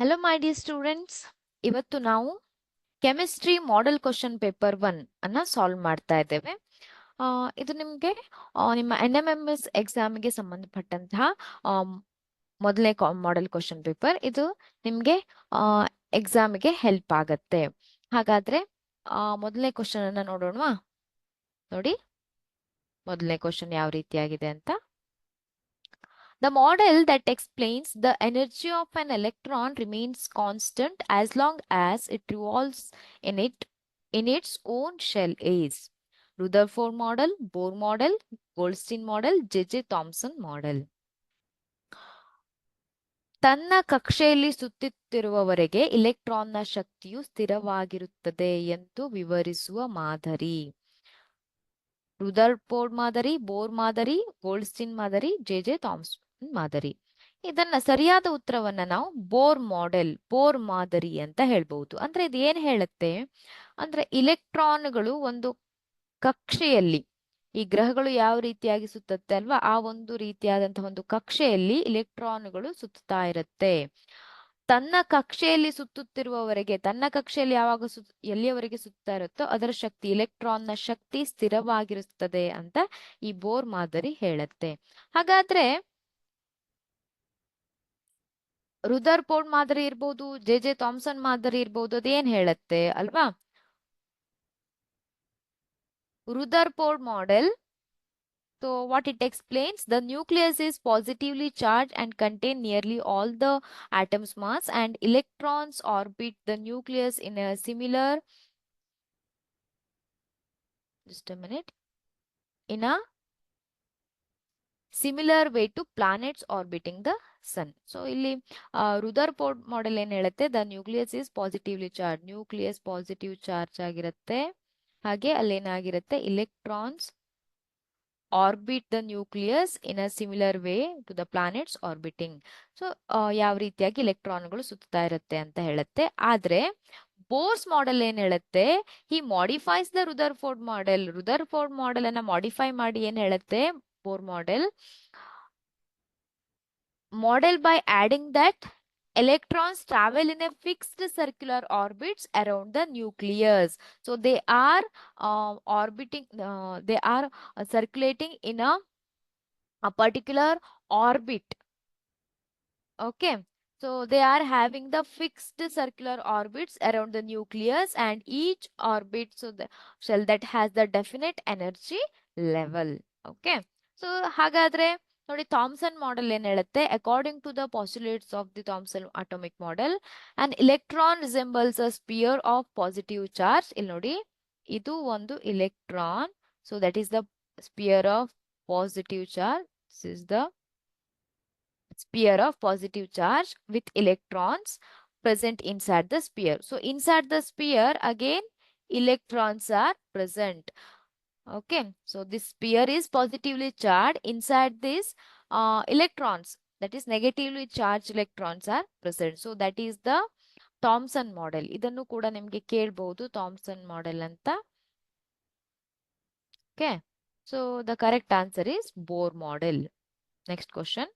Hello my dear students, ಇವತ್ತು ನಾವು chemistry model question paper 1 ಅನ್ನ ಸಾಲ್ವ್ ಮಾಡ್ತಾ ಇದ್ದೇವೆ. ಇದು ನಿಮಗೆ ನಿಮ್ಮ NMMS ಎಕ್ಸಾಮ್ಗೆ ಸಂಬಂಧಪಟ್ಟಂತಹ ಮೊದಲನೇ ಮಾಡೆಲ್ ಕ್ವಶನ್ ಪೇಪರ್. ಇದು ನಿಮಗೆ ಎಕ್ಸಾಮ್ಗೆ ಹೆಲ್ಪ್ ಆಗತ್ತೆ. ಹಾಗಾದ್ರೆ ಮೊದಲನೇ ಕ್ವಶನ್ ಅನ್ನ ನೋಡೋಣವಾ? ನೋಡಿ, ಮೊದಲನೇ ಕ್ವಶನ್ ಯಾವ ರೀತಿಯಾಗಿದೆ ಅಂತ. The model that explains the energy of an electron remains constant as long as it revolves in its own shell is Rutherford model, Bohr model, Goldstein model, J.J. Thomson model. ತನ್ನ ಕಕ್ಷೆಯಲ್ಲಿ ಸುತ್ತುತ್ತಿರುವವರೆಗೆ ಇಲೆಕ್ಟ್ರಾನ್ನ ಶಕ್ತಿಯು ಸ್ಥಿರವಾಗಿರುತ್ತದೆ ಎಂದು ವಿವರಿಸುವ ಮಾದರಿ. ರುದರ್ಫೋರ್ಡ್ ಮಾದರಿ, bore ಮಾದರಿ, Goldstein ಮಾದರಿ, J.J. ಥಾಮ್ಸನ್ ಮಾದರಿ. ಇದನ್ನ ಸರಿಯಾದ ಉತ್ತರವನ್ನ ನಾವು ಬೋರ್ ಮಾದರಿ ಅಂತ ಹೇಳ್ಬಹುದು. ಅಂದ್ರೆ ಇದು ಏನ್ ಹೇಳುತ್ತೆ ಅಂದ್ರೆ, ಇಲೆಕ್ಟ್ರಾನ್ಗಳು ಒಂದು ಕಕ್ಷೆಯಲ್ಲಿ, ಈ ಗ್ರಹಗಳು ಯಾವ ರೀತಿಯಾಗಿ ಸುತ್ತುತ್ತೆ ಅಲ್ವಾ, ಆ ಒಂದು ರೀತಿಯಾದಂತಹ ಒಂದು ಕಕ್ಷೆಯಲ್ಲಿ ಇಲೆಕ್ಟ್ರಾನ್ಗಳು ಸುತ್ತಾ ಇರುತ್ತೆ. ತನ್ನ ಕಕ್ಷೆಯಲ್ಲಿ ಸುತ್ತುತ್ತಿರುವವರೆಗೆ, ತನ್ನ ಕಕ್ಷೆಯಲ್ಲಿ ಯಾವಾಗ ಎಲ್ಲಿಯವರೆಗೆ ಸುತ್ತಾ ಇರುತ್ತೋ ಅದರ ಶಕ್ತಿ, ಇಲೆಕ್ಟ್ರಾನ್ನ ಶಕ್ತಿ ಸ್ಥಿರವಾಗಿರುತ್ತದೆ ಅಂತ ಈ ಬೋರ್ ಮಾದರಿ ಹೇಳುತ್ತೆ. ಹಾಗಾದ್ರೆ ರುದರ್ಫೋರ್ಡ್ ಮಾದರಿ ಇರ್ಬೋದು, J.J. ಥಾಮ್ಸನ್ ಮಾದರಿ ಇರ್ಬೋದು, ಅದೇನ್ ಹೇಳುತ್ತೆ ಅಲ್ವಾ? Rutherford model, so what it explains, the nucleus is positively charged and contain nearly all the atom's mass, and electrons orbit the nucleus in a similar, just a minute, in a similar way to planets orbiting the sun. So ಇಲ್ಲಿ Rutherford model ಏನ್ ಹೇಳುತ್ತೆ, the nucleus is positively charge, nucleus positive charge ಆಗಿರುತ್ತೆ. ಹಾಗೆ ಅಲ್ಲೇನಾಗಿರುತ್ತೆ, electrons orbit the nucleus in a similar way to the planets orbiting. So ಯಾವ ರೀತಿಯಾಗಿ ಇಲೆಕ್ಟ್ರಾನ್ಗಳು ಸುತ್ತಾ ಇರುತ್ತೆ ಅಂತ ಹೇಳುತ್ತೆ. ಆದ್ರೆ ಬೋರ್ಸ್ ಮಾಡೆಲ್ ಏನ್ ಹೇಳುತ್ತೆ, ಹಿ ಮಾಡಿಫೈಸ್ ದ ರುದರ್ಫೋರ್ಡ್ ಮಾಡೆಲ್ ಅನ್ನ ಮಾಡಿಫೈ ಮಾಡಿ ಏನ್ ಹೇಳುತ್ತೆ bore model by adding that electrons travel in a fixed circular orbits around the nucleus. So they are circulating in a particular orbit. Okay. So they are having the fixed circular orbits around the nucleus, and each orbit, so the shell that has the definite energy level. Okay. So ಹಾಗಾದ್ರೆ ನೋಡಿ, Thomson model ಏನ್ ಹೇಳುತ್ತೆ, according to the postulates of the Thomson atomic model, and electron resembles a sphere of positive charge. ಇಲ್ಲಿ ನೋಡಿ, ಇದು ಒಂದು electron, so that is the sphere of positive charge. This is the sphere of positive charge with electrons present inside the sphere. So inside the sphere again electrons are present. Okay, so this sphere is positively charged. Inside this electrons, that is negatively charged electrons are present. So that is the Thomson model. Idannu kuda nimge kelbodu Thomson model anta. Okay, so the correct answer is Bohr model. Next question.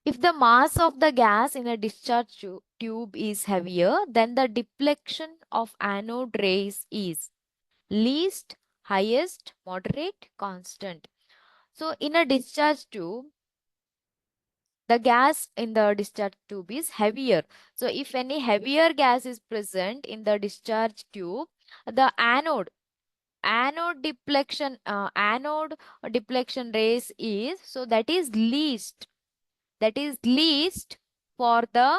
If the mass of the gas in a discharge tube is heavier, then the deflection of anode rays is least, highest, moderate, constant. So in a discharge tube, the gas in the discharge tube is heavier. So if any heavier gas is present in the discharge tube, the anode deflection rays is, so that is least for the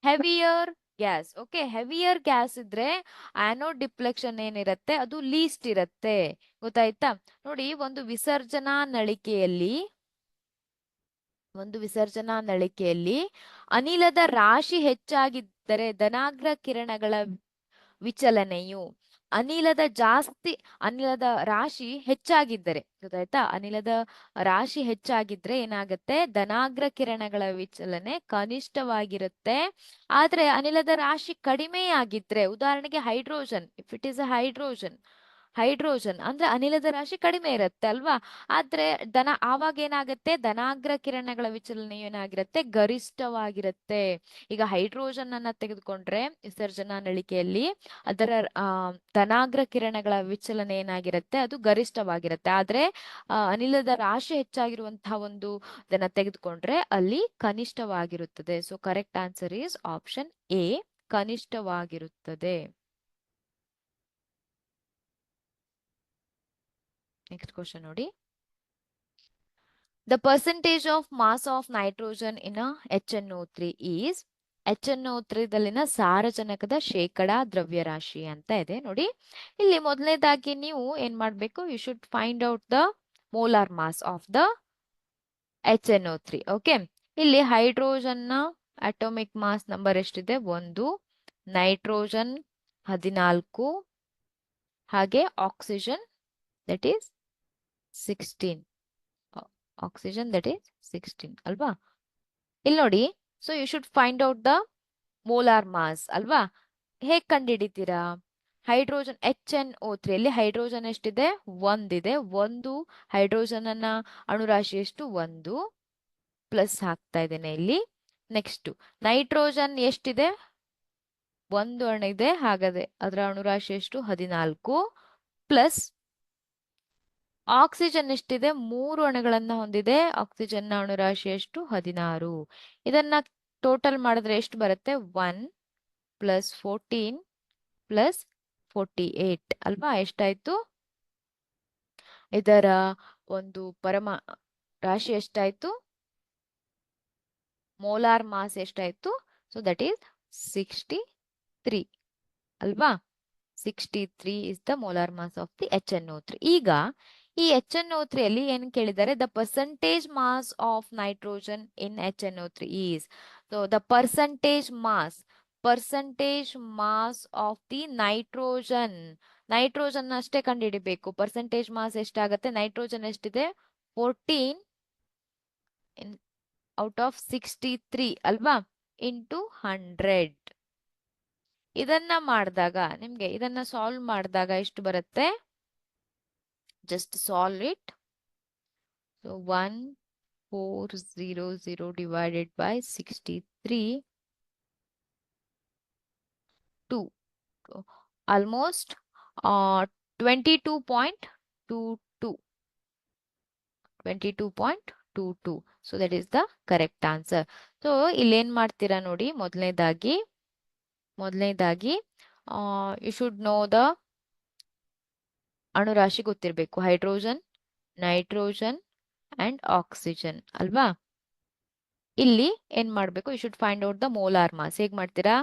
heavier gas. Okay, heavier gas ಇದ್ರೆ anode deflection ಏನಿರುತ್ತೆ ಅದು list ಇರುತ್ತೆ. ಗೊತ್ತಾಯ್ತಾ? ನೋಡಿ, ಒಂದು ವಿಸರ್ಜನಾ ನಳಿಕೆಯಲ್ಲಿ ಅನಿಲದ ರಾಶಿ ಹೆಚ್ಚಾಗಿದ್ದರೆ ಧನಾಗ್ರ ಕಿರಣಗಳ ವಿಚಲನೆಯು, ಅನಿಲದ ರಾಶಿ ಹೆಚ್ಚಾಗಿದ್ದರೆ, ಗೊತ್ತಾಯ್ತಾ, ಅನಿಲದ ರಾಶಿ ಹೆಚ್ಚಾಗಿದ್ರೆ ಏನಾಗುತ್ತೆ, ಧನಾಗ್ರ ಕಿರಣಗಳ ವಿಚಲನೆ ಕನಿಷ್ಠವಾಗಿರುತ್ತೆ. ಆದ್ರೆ ಅನಿಲದ ರಾಶಿ ಕಡಿಮೆಯಾಗಿದ್ರೆ, ಉದಾಹರಣೆಗೆ hydrogen, if it is a hydrogen, hydrogen ಅಂದ್ರೆ ಅನಿಲದ ರಾಶಿ ಕಡಿಮೆ ಇರುತ್ತೆ ಅಲ್ವಾ. ಆದ್ರೆ ಆವಾಗ ಏನಾಗುತ್ತೆ, ಧನಾಗ್ರ ಕಿರಣಗಳ ವಿಚಲನೆ ಏನಾಗಿರುತ್ತೆ, ಗರಿಷ್ಠವಾಗಿರುತ್ತೆ. ಈಗ ಹೈಡ್ರೋಜನ್ ಅನ್ನ ತೆಗೆದುಕೊಂಡ್ರೆ ವಿಸರ್ಜನಾ ನಳಿಕೆಯಲ್ಲಿ ಅದರ ಧನಾಗ್ರ ಕಿರಣಗಳ ವಿಚಲನೆ ಏನಾಗಿರುತ್ತೆ, ಅದು ಗರಿಷ್ಠವಾಗಿರುತ್ತೆ. ಆದ್ರೆ ಅನಿಲದ ರಾಶಿ ಹೆಚ್ಚಾಗಿರುವಂತಹ ಒಂದು ಇದನ್ನ ತೆಗೆದುಕೊಂಡ್ರೆ ಅಲ್ಲಿ ಕನಿಷ್ಠವಾಗಿರುತ್ತದೆ. So correct answer is option A, ಕನಿಷ್ಠವಾಗಿರುತ್ತದೆ. ನೆಕ್ಸ್ಟ್ ಕ್ವಶನ್ ನೋಡಿ. The percentage of mass of nitrogen in a HNO3 is, HNO3 ದಲ್ಲಿನ ಸಾರಜನಕದ ಶೇಕಡಾ ದ್ರವ್ಯರಾಶಿ ಅಂತ ಇದೆ ನೋಡಿ. ಇಲ್ಲಿ ಮೊದಲನೇದಾಗಿ ನೀವು ಏನ್ ಮಾಡ್ಬೇಕು, you should find out the molar mass of the HNO3. Okay, ಇಲ್ಲಿ ಹೈಡ್ರೋಜನ್ ನ ಅಟೋಮಿಕ್ ಮಾಸ್ ನಂಬರ್ ಎಷ್ಟಿದೆ, 1, ನೈಟ್ರೋಜನ್ 14, ಹಾಗೆ oxygen that is 16. Oxygen that is 16 ಅಲ್ವಾ. ಇಲ್ಲಿ ನೋಡಿ, so you should find out the molar mass ಅಲ್ವಾ. ಹೇಗ್ ಕಂಡುಹಿಡಿತೀರಾ, ಹೈಡ್ರೋಜನ್ HNO3 ಅಲ್ಲಿ ಹೈಡ್ರೋಜನ್ ಎಷ್ಟಿದೆ, 1 ಇದೆ. 1 ಹೈಡ್ರೋಜನ್ ಅನ್ನ ಅಣುರಾಶಿ ಎಷ್ಟು, 1 ಪ್ಲಸ್ ಹಾಕ್ತಾ ಇದ್ದೇನೆ ಇಲ್ಲಿ. ನೆಕ್ಸ್ಟ್ ನೈಟ್ರೋಜನ್ ಎಷ್ಟಿದೆ, 1 ಅಣು ಇದೆ, ಹಾಗಾದ್ರೆ ಅದರ ಅಣುರಾಶಿ ಎಷ್ಟು, 14 ಪ್ಲಸ್ ಆಕ್ಸಿಜನ್ ಎಷ್ಟಿದೆ, 3 ಅಣುಗಳನ್ನ ಹೊಂದಿದೆ. ಆಕ್ಸಿಜನ್ ನ ಅಣುರಾಶಿ ಎಷ್ಟು, 16. ಇದನ್ನ ಟೋಟಲ್ ಮಾಡಿದ್ರೆ ಎಷ್ಟು ಬರುತ್ತೆ, 1 ಪ್ಲಸ್ 14 ಪ್ಲಸ್ 48 ಅಲ್ವಾ. ಎಷ್ಟಾಯ್ತು, ಇದರ ಒಂದು ರಾಶಿ ಎಷ್ಟಾಯ್ತು, ಮೋಲಾರ್ ಮಾಸ್ ಎಷ್ಟಾಯ್ತು, ಸೊ ದಟ್ ಈಸ್ 63 ಅಲ್ವಾ. 63 is the molar mass of the HNO3. ಈಗ ಈ HNO3 ಅಲ್ಲಿ ಏನ್ ಕೇಳಿದ್ದಾರೆ, the percentage mass of nitrogen in HNO3 is. So the percentage mass of the nitrogen ಅಷ್ಟೇ ಕಂಡುಹಿಡಿಬೇಕು. ಪರ್ಸೆಂಟೇಜ್ ಮಾಸ್ ಎಷ್ಟಾಗತ್ತೆ, ನೈಟ್ರೋಜನ್ ಎಷ್ಟಿದೆ, 14 ಔಟ್ ಆಫ್ 63 ಅಲ್ವಾ, ಇಂಟು 100. ಇದನ್ನ ಮಾಡಿದಾಗ ನಿಮ್ಗೆ ಇದನ್ನ ಸಾಲ್ವ್ ಮಾಡಿದಾಗ ಎಷ್ಟು ಬರುತ್ತೆ, just solve it. So 1400 divided by 63, 2, almost 22.22. 22.22. So that is the correct answer. So ಇಲ್ಲೇನ್ ಮಾಡ್ತೀರಾ ನೋಡಿ, ಮೊದಲನೇದಾಗಿ ಯು ಶುಡ್ ನೋ ದ ಅಣುರಾಶಿ ಗೊತ್ತಿರಬೇಕು, ಹೈಡ್ರೋಜನ್, ನೈಟ್ರೋಜನ್ ಅಂಡ್ ಆಕ್ಸಿಜನ್ ಅಲ್ವಾ. ಇಲ್ಲಿ ಏನ್ ಮಾಡ್ಬೇಕು, you should find out the molar mass. ಹೇಗ್ ಮಾಡ್ತೀರಾ,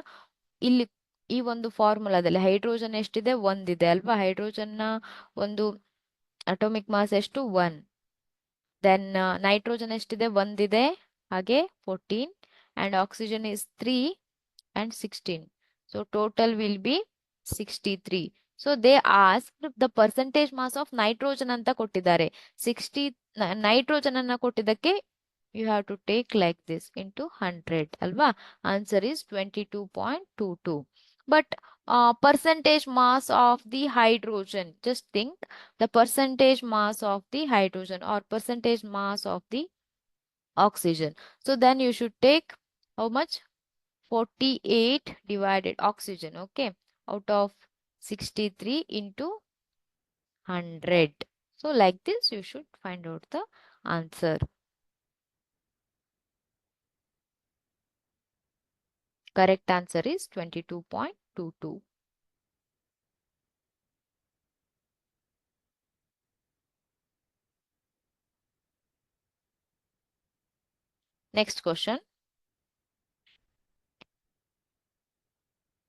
ಇಲ್ಲಿ ಈ ಒಂದು ಫಾರ್ಮುಲಾದಲ್ಲಿ ಹೈಡ್ರೋಜನ್ ಎಷ್ಟಿದೆ, 1 ಇದೆ ಅಲ್ವಾ. ಹೈಡ್ರೋಜನ್ ನ ಒಂದು ಅಟೋಮಿಕ್ ಮಾಸ್ ಎಷ್ಟು, 1. ದೆನ್ ನೈಟ್ರೋಜನ್ ಎಷ್ಟಿದೆ, 1 ಇದೆ, ಹಾಗೆ 14, and oxygen is 3 and 16. So total will be 63. So they asked the percentage mass of nitrogen ಅಂತ ಕೊಟ್ಟಿದ್ದಾರೆ. 60 ನೈಟ್ರೋಜನ್ ಅನ್ನ ಕೊಟ್ಟಿದ್ದಕ್ಕೆ you have to take like this into 100 ಅಲ್ವಾ. Answer is 22.22. But percentage mass of the hydrogen, just think the percentage mass of the hydrogen or percentage mass of the oxygen. So then you should take how much, 48 divided oxygen, okay, out of 63 into 100. So like this you should find out the answer. Correct answer is 22.22. Next question.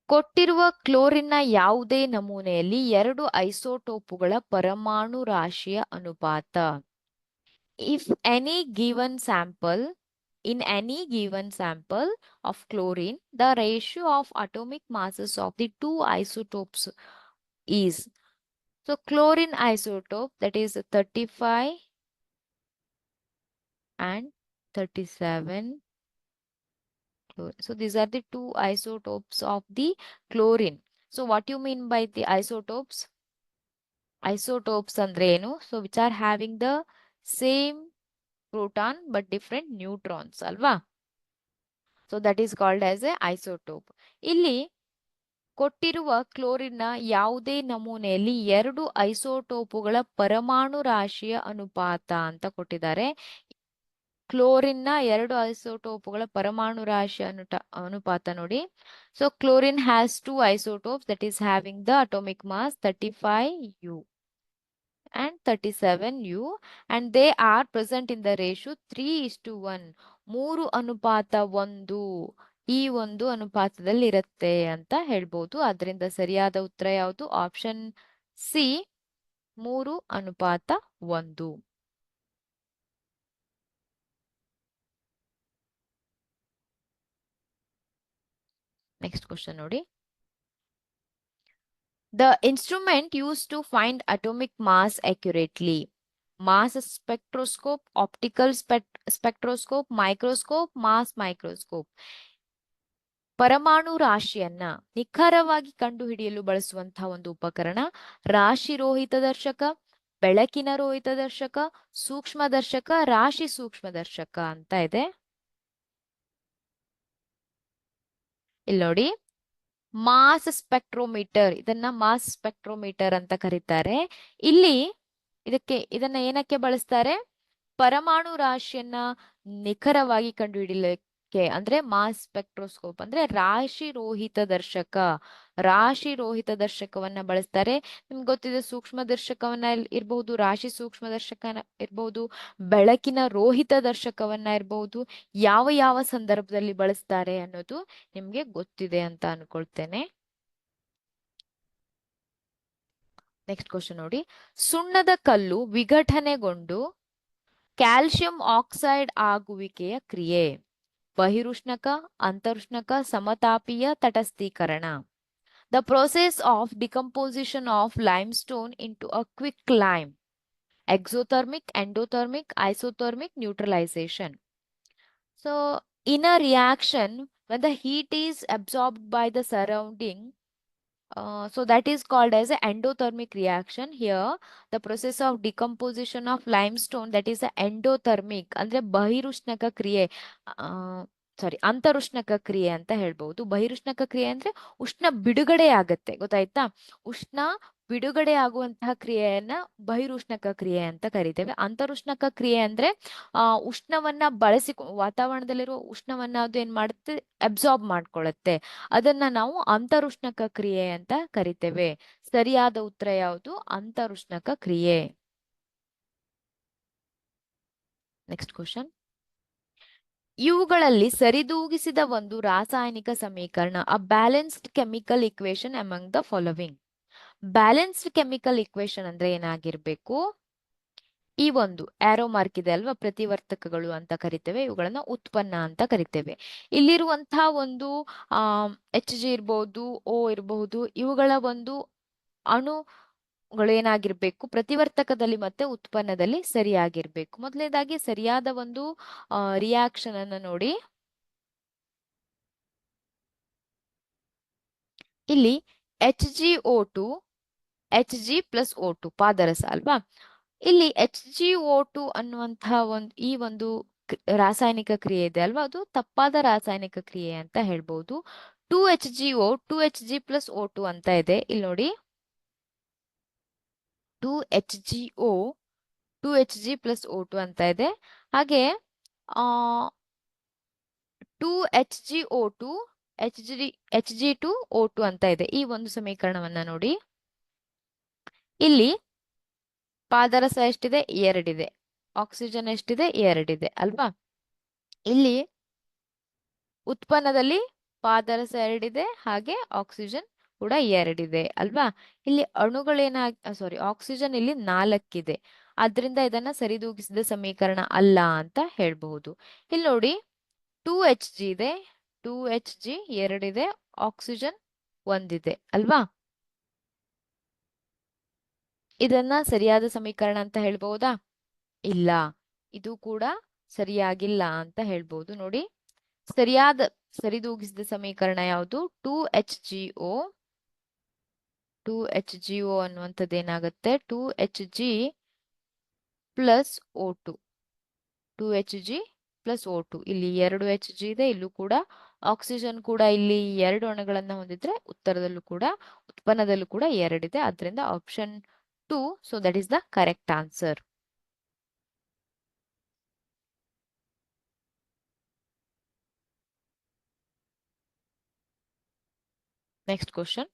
ಕೊಟ್ಟಿರುವ ಕ್ಲೋರಿನ್ನ ಯಾವುದೇ ನಮೂನೆಯಲ್ಲಿ 2 ಐಸೋಟೋಪುಗಳ ಪರಮಾಣು ರಾಶಿಯ ಅನುಪಾತ. If any given sample, in any given sample of chlorine, the ratio of atomic masses of the 2 isotopes is. So chlorine isotope, that is 35 and 37. So these are the 2 isotopes of the chlorine. So what you mean by the isotopes? Isotopes ಅಂದ್ರೆ ಏನು? So which are having the same proton but different neutrons ಅಲ್ವಾ? So that is called as a isotope. ಇಲ್ಲಿ ಕೊಟ್ಟಿರುವ ಕ್ಲೋರಿನ್ನ ಯಾವುದೇ ನಮೂನೆಯಲ್ಲಿ 2 ಐಸೋಟೋಪುಗಳ ಪರಮಾಣು ರಾಶಿಯ ಅನುಪಾತ ಅಂತ ಕೊಟ್ಟಿದ್ದಾರೆ. ಕ್ಲೋರಿನ್ನ 2 ಐಸೋಟೋಪುಗಳ ಪರಮಾಣು ರಾಶಿ ಅನುಪಾತ ನೋಡಿ. So chlorine has 2 isotopes that is having the atomic mass 35U and 37U and they are present in the ratio 3:1. 3:1 ಈ ಒಂದು ಅನುಪಾತದಲ್ಲಿ ಇರುತ್ತೆ ಅಂತ ಹೇಳ್ಬೋದು. ಅದರಿಂದ ಸರಿಯಾದ ಉತ್ತರ ಯಾವುದು? Option C, 3:1. ನೆಕ್ಸ್ಟ್ ಕ್ವಶನ್ ನೋಡಿ. The instrument used to find atomic mass accurately. Mass spectroscope, optical spectroscope, microscope, mass microscope. ಪರಮಾಣು ರಾಶಿಯನ್ನ ನಿಖರವಾಗಿ ಕಂಡುಹಿಡಿಯಲು ಬಳಸುವಂತಹ ಒಂದು ಉಪಕರಣ ರಾಶಿ ರೋಹಿತದರ್ಶಕ, ಬೆಳಕಿನ ರೋಹಿತದರ್ಶಕ, ಸೂಕ್ಷ್ಮದರ್ಶಕ, ರಾಶಿ ಸೂಕ್ಷ್ಮದರ್ಶಕ ಅಂತ ಇದೆ. ಇಲ್ಲಿ ನೋಡಿ, ಮಾಸ್ ಸ್ಪೆಕ್ಟ್ರೋಮೀಟರ್, ಇದನ್ನ ಮಾಸ್ ಸ್ಪೆಕ್ಟ್ರೋಮೀಟರ್ ಅಂತ ಕರೀತಾರೆ. ಇಲ್ಲಿ ಇದನ್ನ ಏನಕ್ಕೆ ಬಳಸ್ತಾರೆ? ಪರಮಾಣು ರಾಶಿಯನ್ನ ನಿಖರವಾಗಿ ಕಂಡುಹಿಡಿಯಲಿಕ್ಕೆ, ಅಂದ್ರೆ ಮಾಸ್ ಸ್ಪೆಕ್ಟ್ರೋಸ್ಕೋಪ್ ಅಂದ್ರೆ ರಾಶಿ ರೋಹಿತ ದರ್ಶಕವನ್ನ ಬಳಸ್ತಾರೆ. ನಿಮ್ಗೆ ಗೊತ್ತಿದೆ, ಸೂಕ್ಷ್ಮ ದರ್ಶಕವನ್ನ ಇರಬಹುದು, ರಾಶಿ ಸೂಕ್ಷ್ಮ ದರ್ಶಕ ಇರಬಹುದು, ಬೆಳಕಿನ ರೋಹಿತ ದರ್ಶಕವನ್ನ ಇರಬಹುದು. ಯಾವ ಯಾವ ಸಂದರ್ಭದಲ್ಲಿ ಬಳಸ್ತಾರೆ ಅನ್ನೋದು ನಿಮ್ಗೆ ಗೊತ್ತಿದೆ ಅಂತ ಅನ್ಕೊಳ್ತೇನೆ. ನೆಕ್ಸ್ಟ್ ಕ್ವಶನ್ ನೋಡಿ. ಸುಣ್ಣದ ಕಲ್ಲು ವಿಘಟನೆಗೊಂಡು ಕ್ಯಾಲ್ಸಿಯಂ ಆಕ್ಸೈಡ್ ಆಗುವಿಕೆಯ ಕ್ರಿಯೆ ಬಹಿರುಷ್ಣಕ, ಅಂತರುಷ್ಣಕ, ಸಮತಾಪೀಯ ತಟಸ್ಥೀಕರಣ. The process of decomposition of limestone into a quicklime. Exothermic, endothermic, isothermic neutralization. So in a reaction, when the heat is absorbed by the surrounding, so that is called as an endothermic reaction. Here the process of decomposition of limestone, that is a endothermic ಅಂದ್ರೆ ಬಹಿರುಷ್ಣಕ ಕ್ರಿಯೆ, ಅಂತರುಷ್ಣಕ ಕ್ರಿಯೆ ಅಂತ ಹೇಳ್ಬಹುದು. ಬಹಿರುಷ್ಣಕ ಕ್ರಿಯೆ ಅಂದ್ರೆ ಉಷ್ಣ ಬಿಡುಗಡೆ ಆಗತ್ತೆ, ಗೊತ್ತಾಯ್ತಾ? ಉಷ್ಣ ಬಿಡುಗಡೆ ಆಗುವಂತಹ ಕ್ರಿಯೆಯನ್ನ ಬಹಿರುಷ್ಣಕ ಕ್ರಿಯೆ ಅಂತ ಕರಿತೇವೆ. ಅಂತರುಷ್ಣಕ ಕ್ರಿಯೆ ಅಂದ್ರೆ ಉಷ್ಣವನ್ನ ವಾತಾವರಣದಲ್ಲಿರುವ ಉಷ್ಣವನ್ನ ಅದು ಏನ್ ಮಾಡುತ್ತೆ? ಅಬ್ಸಾರ್ಬ್ ಮಾಡ್ಕೊಳ್ಳುತ್ತೆ. ಅದನ್ನ ನಾವು ಅಂತರುಷ್ಣಕ ಕ್ರಿಯೆ ಅಂತ ಕರಿತೇವೆ. ಸರಿಯಾದ ಉತ್ತರ ಯಾವುದು? ಅಂತರುಷ್ಣಕ ಕ್ರಿಯೆ. Next question. ಇವುಗಳಲ್ಲಿ ಸರಿದೂಗಿಸಿದ ಒಂದು ರಾಸಾಯನಿಕ ಸಮೀಕರಣ. A balanced chemical equation among the following. Balanced chemical equation ಅಂದ್ರೆ ಏನಾಗಿರ್ಬೇಕು? ಈ ಒಂದು ಆರೋ ಮಾರ್ಕ್ ಇದೆ ಅಲ್ವಾ, ಪ್ರತಿವರ್ತಕಗಳು ಅಂತ ಕರಿತೇವೆ, ಇವುಗಳನ್ನ ಉತ್ಪನ್ನ ಅಂತ ಕರಿತೇವೆ. ಇಲ್ಲಿರುವಂತಹ ಒಂದು HG ಇರಬಹುದು, O ಇರಬಹುದು, ಇವುಗಳ ಒಂದು ಅಣುಗಳೇನಾಗಿರ್ಬೇಕು? ಪ್ರತಿವರ್ತಕದಲ್ಲಿ ಮತ್ತೆ ಉತ್ಪನ್ನದಲ್ಲಿ ಸರಿಯಾಗಿರ್ಬೇಕು. ಮೊದಲನೇದಾಗಿ ಸರಿಯಾದ ಒಂದು ರಿಯಾಕ್ಷನ್ ಅನ್ನ ನೋಡಿ. ಇಲ್ಲಿ HgO2 Hg+O2 ಪಾದರಸ ಅಲ್ವಾ? ಇಲ್ಲಿ HgO2 ಅನ್ನುವಂತಹ ಈ ಒಂದು ರಾಸಾಯನಿಕ ಕ್ರಿಯೆ ಇದೆ ಅಲ್ವಾ, ಅದು ತಪ್ಪಾದ ರಾಸಾಯನಿಕ ಕ್ರಿಯೆ ಅಂತ ಹೇಳ್ಬಹುದು. 2HgO 2Hg+O2 ಅಂತ ಇದೆ. ಇಲ್ಲಿ ನೋಡಿ, 2HgO 2Hg+O2 ಅಂತ ಇದೆ. ಹಾಗೆ 2HgO2 Hg2O2 ಅಂತ ಇದೆ. ಈ ಒಂದು ಸಮೀಕರಣವನ್ನ ನೋಡಿ. ಇಲ್ಲಿ ಪಾದರಸ ಎಷ್ಟಿದೆ? 2 ಇದೆ. ಆಕ್ಸಿಜನ್ ಎಷ್ಟಿದೆ? 2 ಇದೆ ಅಲ್ವಾ? ಇಲ್ಲಿ ಉತ್ಪನ್ನದಲ್ಲಿ ಪಾದರಸ 2 ಇದೆ, ಹಾಗೆ ಆಕ್ಸಿಜನ್ ಕೂಡ 2 ಇದೆ ಅಲ್ವಾ? ಇಲ್ಲಿ ಆಕ್ಸಿಜನ್ ಇಲ್ಲಿ 4 ಇದೆ. ಆದ್ರಿಂದ ಇದನ್ನ ಸರಿದೂಗಿಸಿದ ಸಮೀಕರಣ ಅಲ್ಲ ಅಂತ ಹೇಳ್ಬಹುದು. ಇಲ್ಲಿ ನೋಡಿ, 2Hg ಇದೆ, 2Hg 2 ಇದೆ, ಆಕ್ಸಿಜನ್ 1 ಇದೆ ಅಲ್ವಾ? ಇದನ್ನ ಸರಿಯಾದ ಸಮೀಕರಣ ಅಂತ ಹೇಳ್ಬಹುದಾ? ಇಲ್ಲ, ಇದು ಕೂಡ ಸರಿಯಾಗಿಲ್ಲ ಅಂತ ಹೇಳ್ಬಹುದು. ನೋಡಿ, ಸರಿದೂಗಿಸಿದ ಸಮೀಕರಣ ಯಾವುದು? 2HgO 2HgO ಅನ್ನುವಂಥದ್ದು ಏನಾಗುತ್ತೆ 2Hg plus O2 2Hg plus O2 ಇಲ್ಲಿ 2Hg ಇದೆ, ಇಲ್ಲೂ ಕೂಡ ಆಕ್ಸಿಜನ್ ಕೂಡ ಇಲ್ಲಿ 2 ಅಣುಗಳನ್ನ ಹೊಂದಿದ್ರೆ ಉತ್ತರದಲ್ಲೂ ಕೂಡ ಉತ್ಪನ್ನದಲ್ಲೂ ಕೂಡ 2 ಇದೆ. ಅದರಿಂದ option 2, so that is the correct answer. Next question,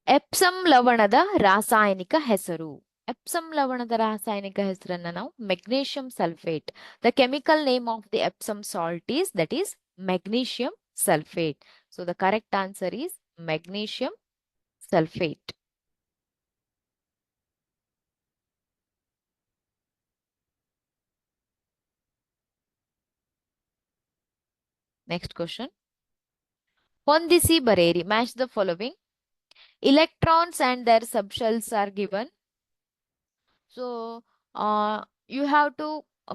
Epsom ಲವಣದ ರಾಸಾಯನಿಕ ಹೆಸರು. ಎಪ್ಸಮ್ ಲವಣದ ರಾಸಾಯನಿಕ ಹೆಸರನ್ನ ನಾವು magnesium sulphate. The chemical name of the Epsom salt is that is magnesium sulfate. So the correct answer is magnesium sulfate. Next question. ಹೊಂದಿಸಿ ಬರೆಯಿರಿ. Match the following. Electrons and their subshells are given. So you have to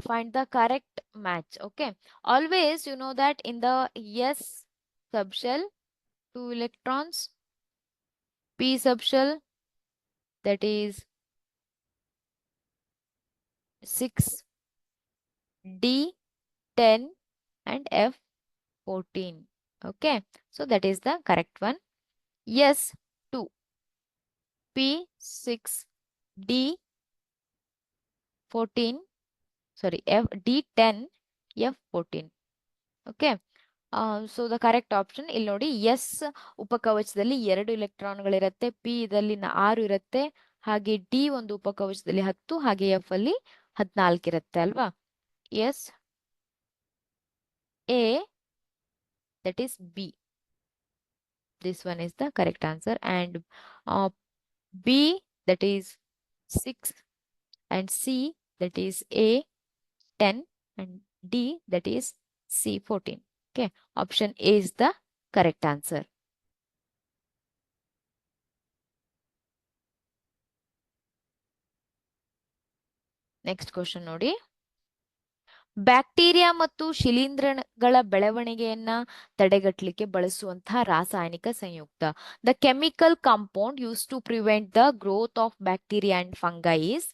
find the correct match. Okay. Always you know that in the S subshell 2 electrons, P subshell that is 6, D 10 and F 14. Okay, so that is the correct one. S 2, P 6, D 14, sorry, D 10, F 14. Okay, so the correct option ಇಲ್ಲಿ ನೋಡಿ, S ಉಪಕವಚದಲ್ಲಿ 2 ಇಲೆಕ್ಟ್ರಾನ್ಗಳಿರುತ್ತೆ, P ಇದರಲ್ಲಿ 6 ಇರುತ್ತೆ, ಹಾಗೆ D ಒಂದು ಉಪಕವಚದಲ್ಲಿ 10, ಹಾಗೆ F ಅಲ್ಲಿ 14 ಇರುತ್ತೆ ಅಲ್ವಾ. S A, that is B. This one is the correct answer. And B, that is 6, and C, that is A 10, and D, that is C 14. Okay, option A is the correct answer. Next question ನೋಡಿ. Bacteria ಮತ್ತು ಶಿಲೀಂಧ್ರಗಳ ಬೆಳವಣಿಗೆಯನ್ನ ತಡೆಗಟ್ಟಲಿಕ್ಕೆ ಬಳಸುವಂತಹ ರಾಸಾಯನಿಕ ಸಂಯುಕ್ತ. The chemical compound use to prevent the growth of bacteria and fungi is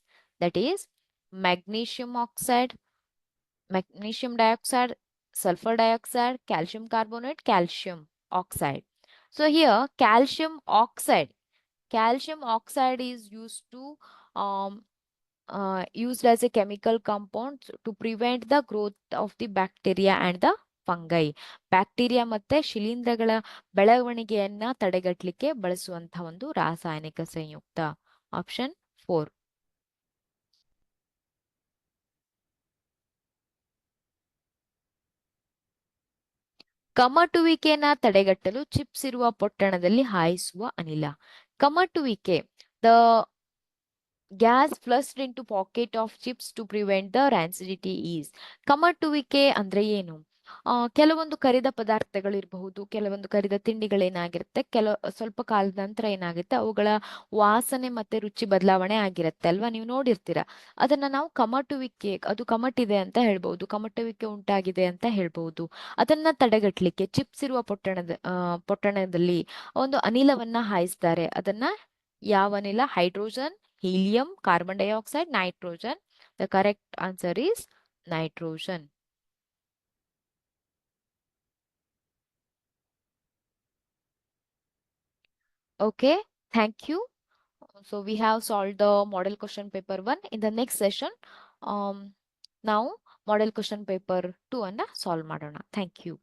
that is magnesium oxide, magnesium dioxide, sulfur dioxide, calcium carbonate, calcium oxide. So here calcium oxide is used to used as a chemical compound to prevent the growth of the bacteria and the fungi. Bacteria ಮತ್ತೆ ಶಿಲೀಂಧ್ರಗಳ ಬೆಳವಣಿಗೆಯನ್ನ ತಡೆಗಟ್ಟಲಿಕ್ಕೆ ಬಳಸುವಂತಹ ಒಂದು ರಾಸಾಯನಿಕ ಸಂಯುಕ್ತ. Option 4. ಕಮಟುವಿಕೆನ ತಡೆಗಟ್ಟಲು chips ಇರುವ ಪೊಟ್ಟಣದಲ್ಲಿ ಹಾಯಿಸುವ ಅನಿಲ. ಕಮಟುವಿಕೆ, the gas flushed into packet of chips to prevent the rancidity is. ಕಮಟುವಿಕೆ ಅಂದ್ರೆ ಏನು? ಕೆಲವೊಂದು ಕರಿದ ಪದಾರ್ಥಗಳಿರಬಹುದು, ಕೆಲವೊಂದು ಕರಿದ ತಿಂಡಿಗಳೇನಾಗಿರುತ್ತೆ, ಸ್ವಲ್ಪ ಕಾಲದ ನಂತರ ಏನಾಗುತ್ತೆ, ಅವುಗಳ ವಾಸನೆ ಮತ್ತೆ ರುಚಿ ಬದಲಾವಣೆ ಆಗಿರುತ್ತೆ ಅಲ್ವಾ, ನೀವು ನೋಡಿರ್ತೀರ. ಅದನ್ನ ನಾವು ಕಮಟುವಿಕೆ, ಅದು ಕಮಟಿದೆ ಅಂತ ಹೇಳ್ಬಹುದು, ಕಮಟುವಿಕೆ ಉಂಟಾಗಿದೆ ಅಂತ ಹೇಳ್ಬಹುದು. ಅದನ್ನ ತಡೆಗಟ್ಟಲಿಕ್ಕೆ ಚಿಪ್ಸ್ ಇರುವ ಪೊಟ್ಟಣದಲ್ಲಿ ಒಂದು ಅನಿಲವನ್ನ ಹಾಯಿಸ್ತಾರೆ. ಅದನ್ನ ಯಾವ ಅನಿಲ? Hydrogen, helium, carbon dioxide, nitrogen. The correct answer is nitrogen. Okay, thank you. So we have solved the model question paper 1. In the next session, now model question paper 2 ಅನ್ನ solve ಮಾಡೋಣ. Thank you.